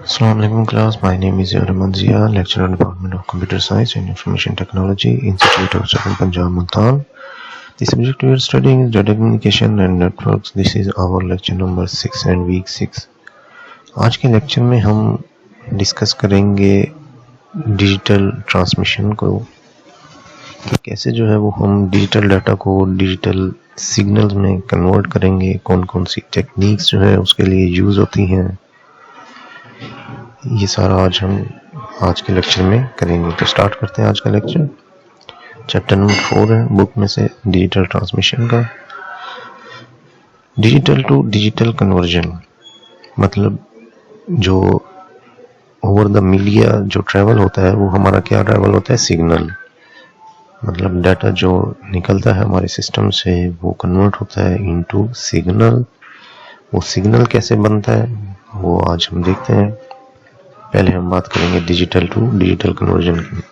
Assalamualaikum class, my name is Rahman Zia, lecturer in Department of Computer Science and Information Technology, Institute of Southern Punjab, Multan. The subject we are studying is data communication and networks. This is our lecture number 6 and week 6. आज के lecture में हम discuss करेंगे digital transmission को, कि कैसे जो है वो हम डिजिटल डाटा को डिजिटल सिग्नल्स में कन्वर्ट करेंगे, कौन कौन सी टेक्निक्स जो है उसके लिए यूज़ होती हैं। ये सारा आज के लेक्चर में करेंगे। तो स्टार्ट करते हैं आज का लेक्चर। चैप्टर नंबर 4 है बुक में से डिजिटल ट्रांसमिशन का। डिजिटल टू डिजिटल कन्वर्जन मतलब जो ओवर द मीडिया जो ट्रैवल होता है वो हमारा क्या ट्रैवल होता है, सिग्नल। मतलब डाटा जो निकलता है हमारे सिस्टम से वो कन्वर्ट होता है इनटू सिग्नल। वो सिग्नल कैसे बनता है वो आज हम देखते हैं। पहले हम बात करेंगे डिजिटल टू डिजिटल कन्वर्जन की।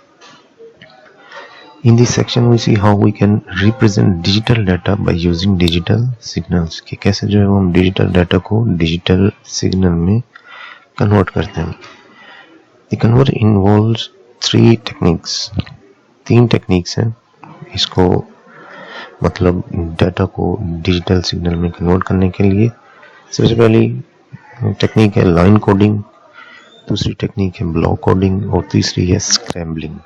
In this section we see how we can represent digital data by using digital signals, कि कैसे जो है वो हम डिजिटल डाटा को डिजिटल सिग्नल में कन्वर्ट करते हैं। The convert involves 3 techniques, 3 techniques हैं इसको, मतलब डाटा को डिजिटल सिग्नल में कन्वर्ट करने के लिए। सबसे पहली टेक्निक है लाइन कोडिंग, दूसरी टेक्निक है ब्लॉक कोडिंग और तीसरी है स्क्रैम्बलिंग।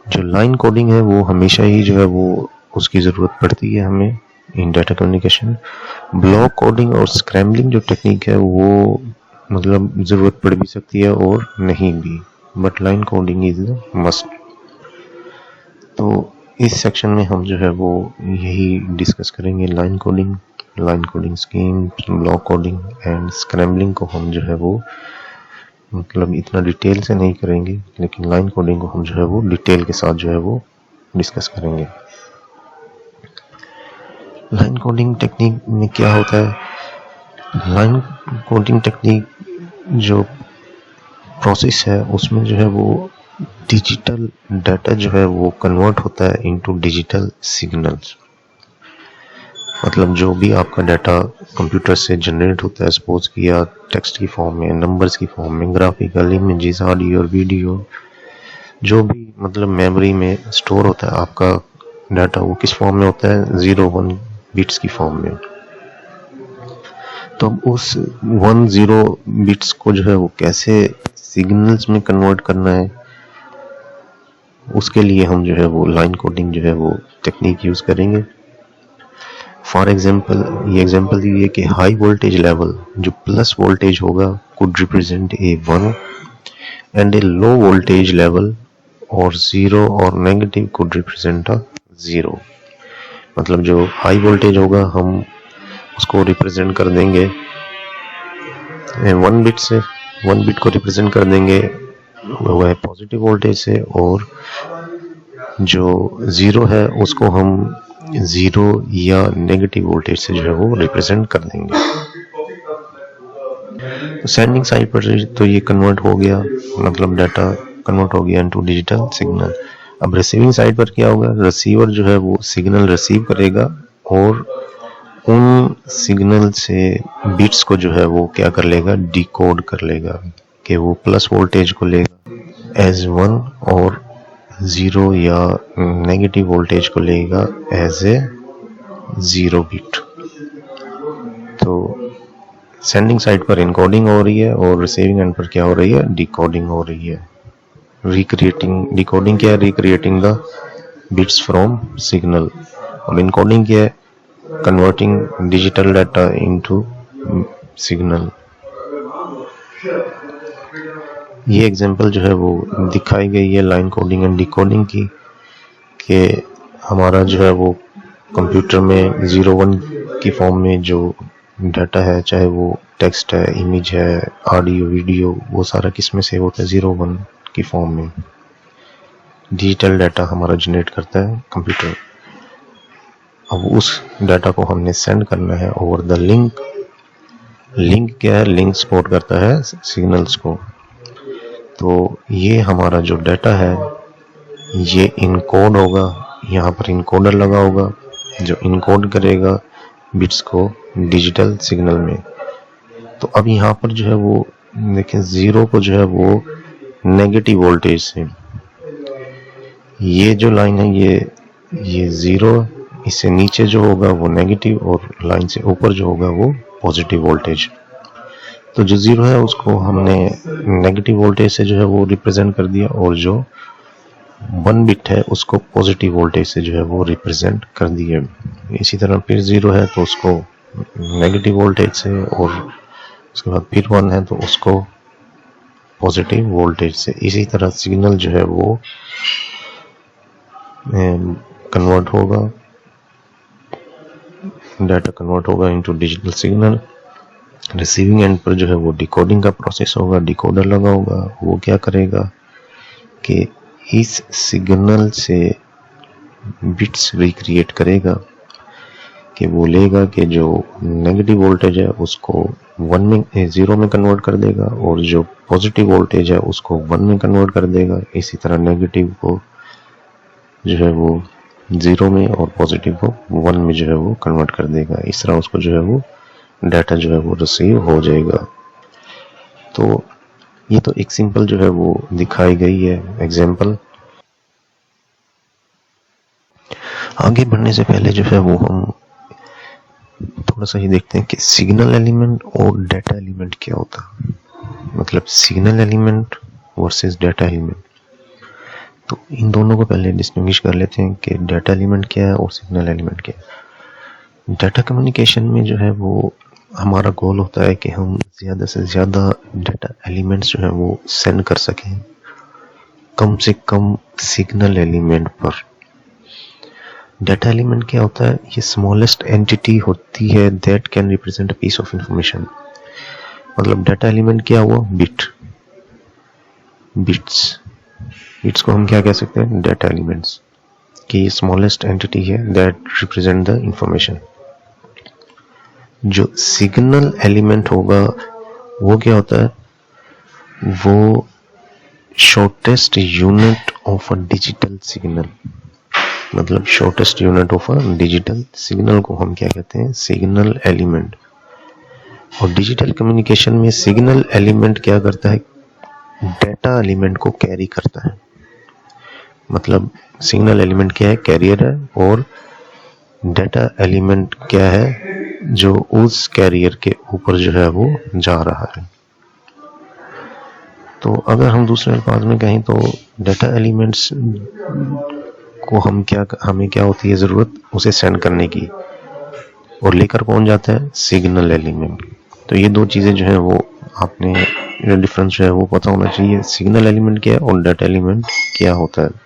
जो लाइन कोडिंग है वो हमेशा ही जो है वो उसकी ज़रूरत पड़ती है हमें इन डाटा कम्युनिकेशन। ब्लॉक कोडिंग और स्क्रैम्बलिंग जो टेक्निक है वो मतलब ज़रूरत पड़ भी सकती है और नहीं भी, but line coding is must. तो इस सेक्शन में हम जो है वो यही डिस्कस करेंगे, line coding scheme, block coding and scrambling को हम जो है वो मतलब इतना डिटेल से नहीं करेंगे, लेकिन लाइन कोडिंग को हम जो है वो डिटेल के साथ जो है वो डिस्कस करेंगे। लाइन कोडिंग टेक्निक में क्या होता है? लाइन कोडिंग टेक्निक जो प्रोसेस है उसमें जो है वो डिजिटल डाटा जो है वो कन्वर्ट होता है इनटू डिजिटल सिग्नल्स। मतलब जो भी आपका डाटा कंप्यूटर से जनरेट होता है, सपोज किया टेक्स्ट की फॉर्म में, नंबर्स की फॉर्म में, ग्राफिकल इमेजेस, ऑडियो और वीडियो, जो भी मतलब मेमोरी में स्टोर होता है आपका डाटा, वो किस फॉर्म में होता है, 0-1 बिट्स की फॉर्म में। तो उस 1-0 बिट्स को जो है वो कैसे सिग्नल्स में कन्वर्ट करना है, उसके लिए हम जो है वो लाइन कोडिंग जो है वो टेक्निक यूज करेंगे। फॉर एग्जाम्पल, ये एग्जाम्पल दीजिए कि हाई वोल्टेज लेवल जो प्लस वोल्टेज होगा could represent a 1 and A low voltage level और 0 और नेगेटिव कुड रिप्रेजेंट अ 0। मतलब जो हाई वोल्टेज होगा हम उसको रिप्रेजेंट कर देंगे 1 बिट से, 1 बिट को रिप्रेजेंट कर देंगे वह है पॉजिटिव वोल्टेज से, और जो 0 है उसको हम 0 या नेगेटिव वोल्टेज से जो है वो रिप्रेजेंट कर देंगे। तो सेंडिंग साइड पर तो ये कन्वर्ट हो गया, मतलब डाटा कन्वर्ट हो गया इनटू डिजिटल सिग्नल। अब रिसीविंग साइड पर क्या होगा, रिसीवर जो है वो सिग्नल रिसीव करेगा और उन सिग्नल से बिट्स को जो है वो क्या कर लेगा, डिकोड कर लेगा, कि वो प्लस वोल्टेज को लेगा एज 1 और 0 या नेगेटिव वोल्टेज को लेगा एज ए 0 बिट। तो सेंडिंग साइड पर इनकोडिंग हो रही है और रिसीविंग एंड पर क्या हो रही है, डिकोडिंग हो रही है। रिक्रिएटिंग, डिकोडिंग क्या है, recreating the bits from signal, और इनकोडिंग क्या है, converting digital data into signal. ये एग्जांपल जो है वो दिखाई गई है लाइन कोडिंग एंड डिकोडिंग की, कि हमारा जो है वो कंप्यूटर में 0-1 की फॉर्म में जो डाटा है, चाहे वो टेक्स्ट है, इमेज है, ऑडियो, वीडियो, वो सारा किस में सेव होता है, 0-1 की फॉर्म में डिजिटल डाटा हमारा जनरेट करता है कंप्यूटर। अब उस डाटा को हमने सेंड करना है ओवर द लिंक। लिंक क्या है, लिंक सपोर्ट करता है सिग्नल्स को। तो ये हमारा जो डाटा है ये इनकोड होगा, यहाँ पर इनकोडर लगा होगा जो इनकोड करेगा बिट्स को डिजिटल सिग्नल में। तो अब यहाँ पर जो है वो देखिए जीरो को जो है वो नेगेटिव वोल्टेज से, ये जो लाइन है ये जीरो, इससे नीचे जो होगा वो नेगेटिव और लाइन से ऊपर जो होगा वो पॉजिटिव वोल्टेज। तो जो जीरो है उसको हमने नेगेटिव वोल्टेज से जो है वो रिप्रेजेंट कर दिया, और जो 1 बिट है उसको पॉजिटिव वोल्टेज से जो है वो रिप्रेजेंट कर दिया। इसी तरह फिर जीरो है तो उसको नेगेटिव वोल्टेज से, और उसके बाद फिर 1 है तो उसको पॉजिटिव वोल्टेज से। इसी तरह सिग्नल जो है वो कन्वर्ट होगा, डाटा कन्वर्ट होगा into digital signal. Receiving end पर जो है वो डिकोडिंग का प्रोसेस होगा, डिकोडर लगा होगा। वो क्या करेगा कि इस सिग्नल से बिट्स रिक्रिएट करेगा, कि वो लेगा कि जो नेगेटिव वोल्टेज है उसको 0 में कन्वर्ट कर देगा, और जो पॉजिटिव वोल्टेज है उसको 1 में कन्वर्ट कर देगा। इसी तरह नेगेटिव को जो है वो 0 में और पॉजिटिव को 1 में जो है वो कन्वर्ट कर देगा। इस तरह उसको जो है वो डाटा जो है वो रिसीव हो जाएगा। तो ये तो एक सिंपल जो है वो दिखाई गई है एग्जांपल। आगे बढ़ने से पहले जो है वो हम थोड़ा सा ये देखते हैं कि सिग्नल एलिमेंट और डाटा एलिमेंट क्या होता है, मतलब signal element versus data element. तो इन दोनों को पहले डिस्टिंग्विश कर लेते हैं कि डाटा एलिमेंट क्या है और सिग्नल एलिमेंट क्या है। डाटा कम्युनिकेशन में जो है वो हमारा गोल होता है कि हम ज़्यादा से ज़्यादा डाटा एलिमेंट्स जो है वो सेंड कर सकें कम से कम सिग्नल एलिमेंट पर। डाटा एलिमेंट क्या होता है, ये स्मॉलेस्ट एंटिटी होती है that can represent a piece of information. मतलब डाटा एलिमेंट क्या हुआ, बिट्स को हम क्या कह सकते हैं, डाटा एलिमेंट्स, कि ये स्मॉलेस्ट एंटिटी है दैट रिप्रेजेंट द इंफॉर्मेशन। जो सिग्नल एलिमेंट होगा वो क्या होता है, वो shortest unit of a digital signal. मतलब shortest unit of a digital signal को हम क्या कहते हैं, सिग्नल एलिमेंट। और डिजिटल कम्युनिकेशन में सिग्नल एलिमेंट क्या करता है, डाटा एलिमेंट को कैरी करता है। मतलब सिग्नल एलिमेंट क्या है, कैरियर है, और डाटा एलिमेंट क्या है, जो उस कैरियर के ऊपर जो है वो जा रहा है। तो अगर हम दूसरे अल्फाज में कहें तो डाटा एलिमेंट्स को हमें क्या होती है ज़रूरत, उसे सेंड करने की, और लेकर कौन जाता है, सिग्नल एलिमेंट। तो ये दो चीज़ें जो है वो आपने डिफरेंस जो है वो पता होना चाहिए, सिग्नल एलिमेंट क्या है और डाटा एलिमेंट क्या होता है।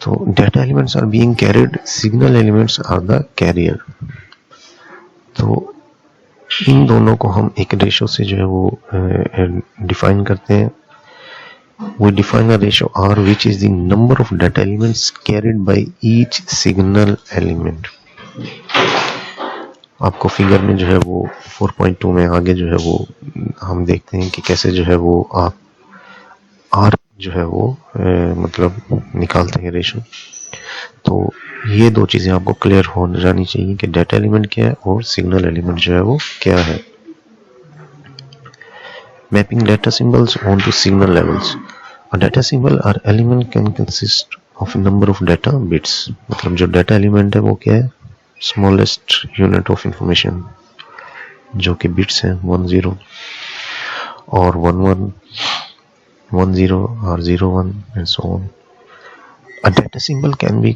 तो data elements are being carried, signal elements are the carrier. तो इन दोनों को हम एक रेशो से जो है वो डिफाइन करते हैं। We define a ratio R which is the number of data elements carried by each signal element। आपको फिगर में जो है वो 4.2 में आगे जो है वो हम देखते हैं कि कैसे जो है वो आप R जो है वो मतलब निकालते हैं रेशो। तो ये दो चीज़ें आपको क्लियर हो जानी चाहिए कि डाटा एलिमेंट क्या है और सिग्नल एलिमेंट जो है वो क्या है। Mapping data symbols onto signal levels। A data symbol or element can consist of a number of data bits। मतलब जो डाटा एलिमेंट है वो क्या है, स्मॉलेस्ट यूनिट ऑफ इंफॉर्मेशन, जो कि बिट्स हैं 10 और 11, 10 और 01 and so on। A data symbol can be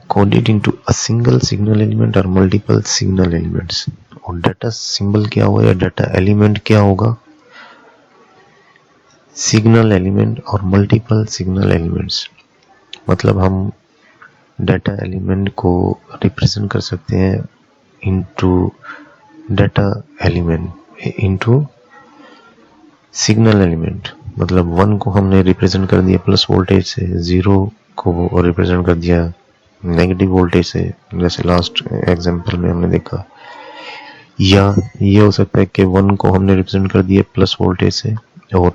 coded into a single signal element or multiple signal elements। और डाटा सिंबल क्या होगा या डाटा एलिमेंट क्या होगा, सिग्नल एलिमेंट और मल्टीपल सिग्नल एलिमेंट्स। मतलब हम डाटा एलिमेंट को रिप्रेजेंट कर सकते हैं into data element into signal element. मतलब 1 को हमने रिप्रेजेंट कर दिया प्लस वोल्टेज से, 0 को रिप्रेजेंट कर दिया नेगेटिव वोल्टेज से, जैसे लास्ट एग्जांपल में हमने देखा। या ये हो सकता है कि 1 को हमने रिप्रेजेंट कर दिया प्लस वोल्टेज से और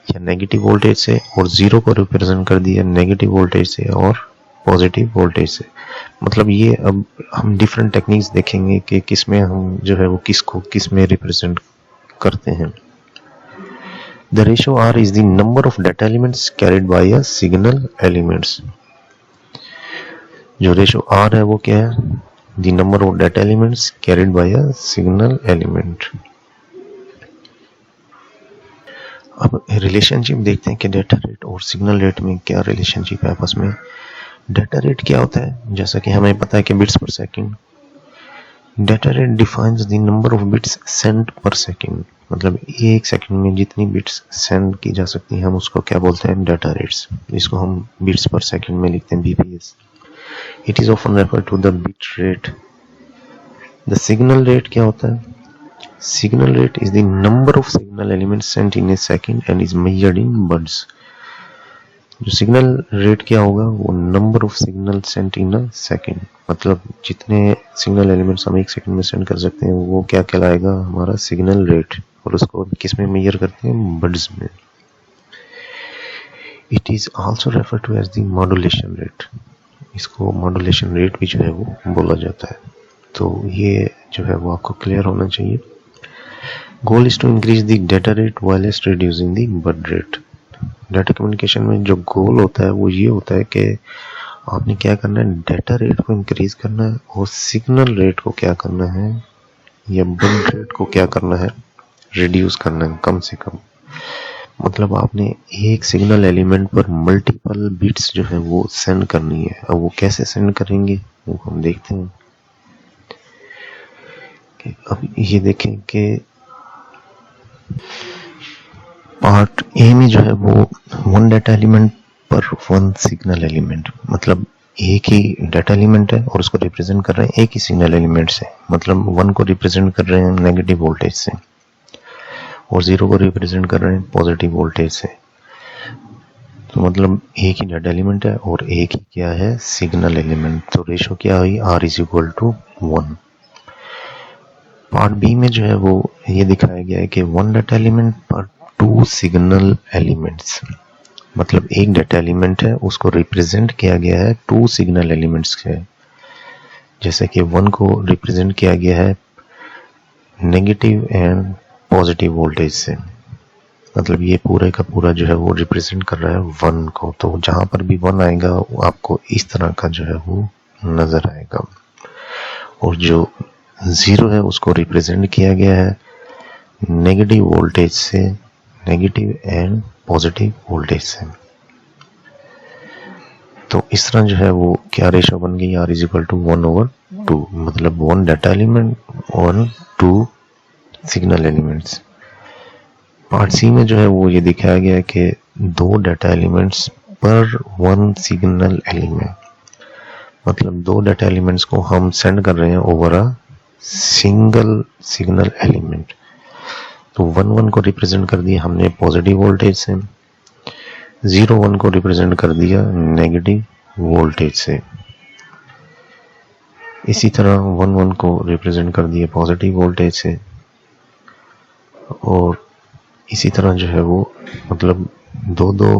या नेगेटिव वोल्टेज से, और 0 को रिप्रेजेंट कर दिया नेगेटिव वोल्टेज से और पॉजिटिव वोल्टेज से। मतलब ये अब हम डिफरेंट टेक्निक्स देखेंगे कि किस में हम जो है वो किस में रिप्रेजेंट करते हैं। The ratio R is the number of data elements carried by a signal elements. जो रेशियो आर है वो क्या है? The number of data elements carried by a signal element. अब रिलेशनशिप देखते हैं कि डाटा रेट और सिग्नल रेट में क्या रिलेशनशिप है आपस में। डाटा रेट क्या होता है? जैसा कि हमें पता है कि bits per second. Data rate defines the number of bits send पर सेकंड, मतलब एक सेकंड में जितनी बिट्स सेंड की जा सकती हैं हम उसको क्या बोलते हैं? Data rates. इसको हम बिट्स पर सेकंड में लिखते हैं, bps. It is often refer to the bit rate. The signal rate क्या होता है? Signal rate is the number of signal elements sent in a second and is measured in bauds. जो signal rate क्या होगा? वो number of signal sent in a second, मतलब जितने signal elements हम एक सेकंड में सेंड कर सकते हैं वो क्या कहलाएगा? हमारा सिग्नल रेट। और उसको किस में मेजर करते हैं? बर्ड्स में। It is also refer to as the modulation rate. इसको मॉड्यूलेशन रेट भी जो है वो बोला जाता है। तो ये जो है वो आपको क्लियर होना चाहिए। Goal is to increase the data rate whilst reducing the baud rate. Data communication में जो गोल होता है वो ये होता है कि आपने क्या करना है? डाटा रेट को इंक्रीज करना है और सिग्नल रेट को क्या करना है, या बर्ड रेट को क्या करना है? रिड्यूस करना है, कम से कम। मतलब आपने एक सिग्नल एलिमेंट पर मल्टीपल बिट्स जो है वो सेंड करनी है। अब वो कैसे सेंड करेंगे वो हम देखते हैं। अब ये देखें कि पार्ट ए में जो है वो वन डाटा एलिमेंट पर वन सिग्नल एलिमेंट, मतलब एक ही डाटा एलिमेंट है और उसको रिप्रेजेंट कर रहे हैं एक ही सिग्नल एलिमेंट से। मतलब वन को रिप्रेजेंट कर रहे हैं नेगेटिव वोल्टेज से और जीरो को रिप्रेजेंट कर रहे हैं पॉजिटिव वोल्टेज से। तो मतलब एक ही डाटा एलिमेंट है और एक ही क्या है? Signal element. तो रेशो क्या हुई? R is equal to 1। Part B में जो है वो ये दिखाया गया है कि one data element per two signal elements, मतलब एक डाटा एलिमेंट है उसको रिप्रेजेंट किया गया है टू सिग्नल एलिमेंट्स से। जैसे कि वन को रिप्रेजेंट किया गया है नेगेटिव एंड पॉजिटिव वोल्टेज से, मतलब ये पूरे का पूरा जो है वो रिप्रेजेंट कर रहा है वन को। तो जहां पर भी वन आएगा वो आपको इस तरह का जो है वो नजर आएगा। और जो जीरो है उसको रिप्रेजेंट किया गया है नेगेटिव वोल्टेज से, नेगेटिव एंड पॉजिटिव वोल्टेज से। तो इस तरह जो है वो क्या रेशो बन गई? आर इज इक्वल टू 1/2, मतलब वन डाटा एलिमेंट और two signal elements. Part C में जो है वो ये दिखाया गया है कि दो डाटा एलिमेंट्स पर वन सिग्नल एलिमेंट, मतलब दो डाटा एलिमेंट्स को हम सेंड कर रहे हैं over a single signal element. तो 1 को रिप्रेजेंट कर दिया हमने पॉजिटिव वोल्टेज से, 0 को रिप्रेजेंट कर दिया नेगेटिव वोल्टेज से। इसी तरह 1 को रिप्रेजेंट कर दिया पॉजिटिव वोल्टेज से। और इसी तरह जो है वो मतलब दो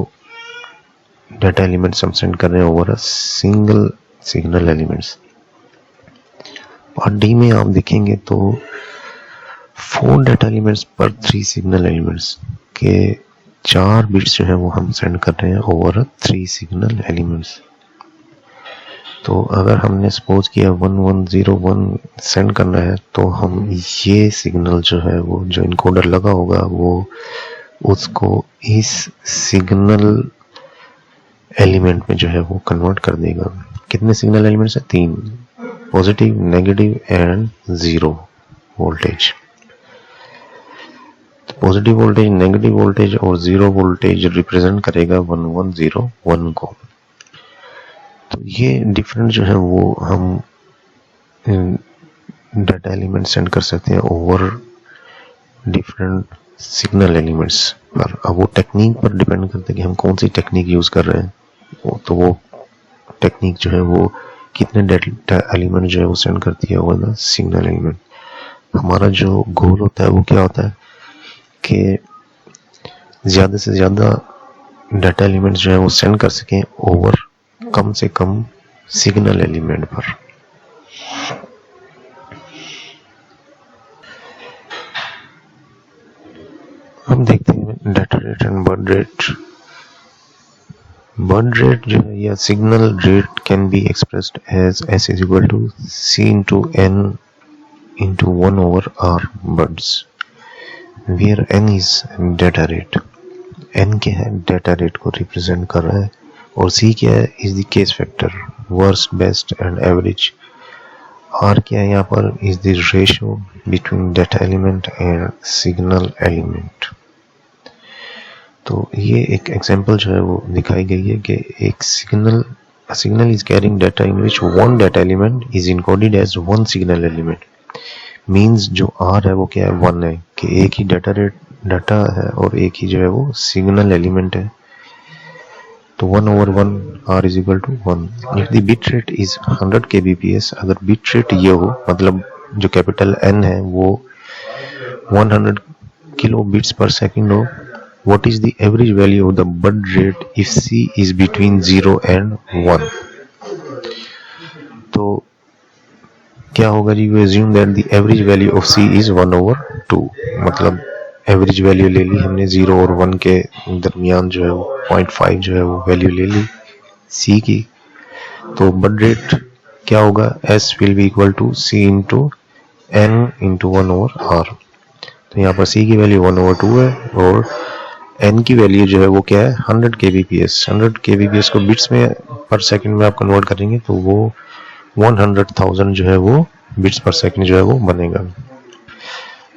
डाटा एलिमेंट्स हम सेंड कर रहे हैं over a single signal elements. Part D में आप देखेंगे तो 4 डाटा एलिमेंट्स पर 3 सिग्नल एलिमेंट्स के 4 बिट्स जो है वो हम सेंड कर रहे हैं ओवर 3 सिग्नल एलिमेंट्स। तो अगर हमने सपोज किया 1101 सेंड करना है तो हम ये सिग्नल जो है वो जो इनकोडर लगा होगा वो उसको इस सिग्नल एलिमेंट में जो है वो कन्वर्ट कर देगा। कितने सिग्नल एलिमेंट्स हैं? 3, positive, negative and 0 voltage. Positive voltage, negative voltage और 0 वोल्टेज रिप्रेजेंट करेगा 1101 को। तो ये डिफरेंट जो है वो हम डाटा एलिमेंट सेंड कर सकते हैं ओवर डिफरेंट सिग्नल एलिमेंट्स पर। अब वो टेक्निक पर डिपेंड करता है कि हम कौन सी टेक्निक यूज कर रहे हैं। तो वो टेक्निक जो है वो कितने डाटा एलिमेंट जो है वो सेंड करती है ओवर सिग्नल एलिमेंट। हमारा जो गोल होता है वो क्या होता है कि ज्यादा से ज्यादा डाटा एलिमेंट्स जो है वो सेंड कर सकें ओवर कम से कम सिग्नल एलिमेंट पर। हम देखते हैं data rate and baud rate. Baud rate जो है या signal rate can be expressed as s is equal to c into n into 1/r birds, where n is data rate। n क्या है, data rate को represent कर रहा है, और c क्या है, is the case factor, worst, best and average. r क्या है यहाँ पर, is the ratio between data element and signal element. तो ये एक एग्जांपल जो है वो दिखाई गई है कि एक signal is carrying data in which one data element is encoded as one signal element. Means जो r है वो क्या है, 1 है, कि एक ही डाटा है और एक ही जो है वो सिग्नल एलिमेंट है। तो 1/1 r is equal to 1। If the bit rate is 100 kbps, अगर बिट रेट ये हो, मतलब जो कैपिटल N है वो 100 किलो बिट्स पर सेकंड हो, what is the average value of the bud rate if c is between 0 and 1। तो क्या होगा जी, we assume that the average value of c is 1/2। मतलब एवरेज वैल्यू ले ली हमने 0 और 1 के दरमियान जो है वो 0.5 जो है वो वैल्यू ले ली c की। तो बड रेट क्या होगा, s will be equal to c into n into 1/r। तो यहाँ पर c की वैल्यू 1/2 है और n की वैल्यू जो है वो क्या है, 100 kbps। 100 kbps को बिट्स में पर सेकंड में आप कन्वर्ट करेंगे तो वो 100,000 जो है वो बिट्स पर सेकंड जो है वो बनेगा।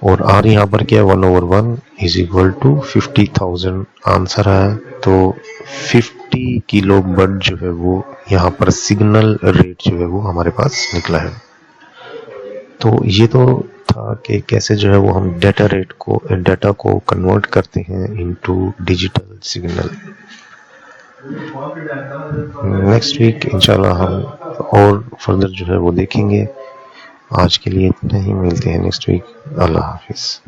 और r यहाँ पर क्या है, 1/1 इज इक्वल टू 50,000 आंसर है। तो 50 किलो बड जो है वो यहाँ पर सिग्नल रेट जो है वो हमारे पास निकला है। तो ये तो था कि कैसे जो है वो हम डाटा को कन्वर्ट करते हैं into digital signal. Next week इंशाल्लाह हम और फर्दर जो है वो देखेंगे। आज के लिए इतना ही, मिलते हैं नेक्स्ट वीक। अल्लाह हाफिज।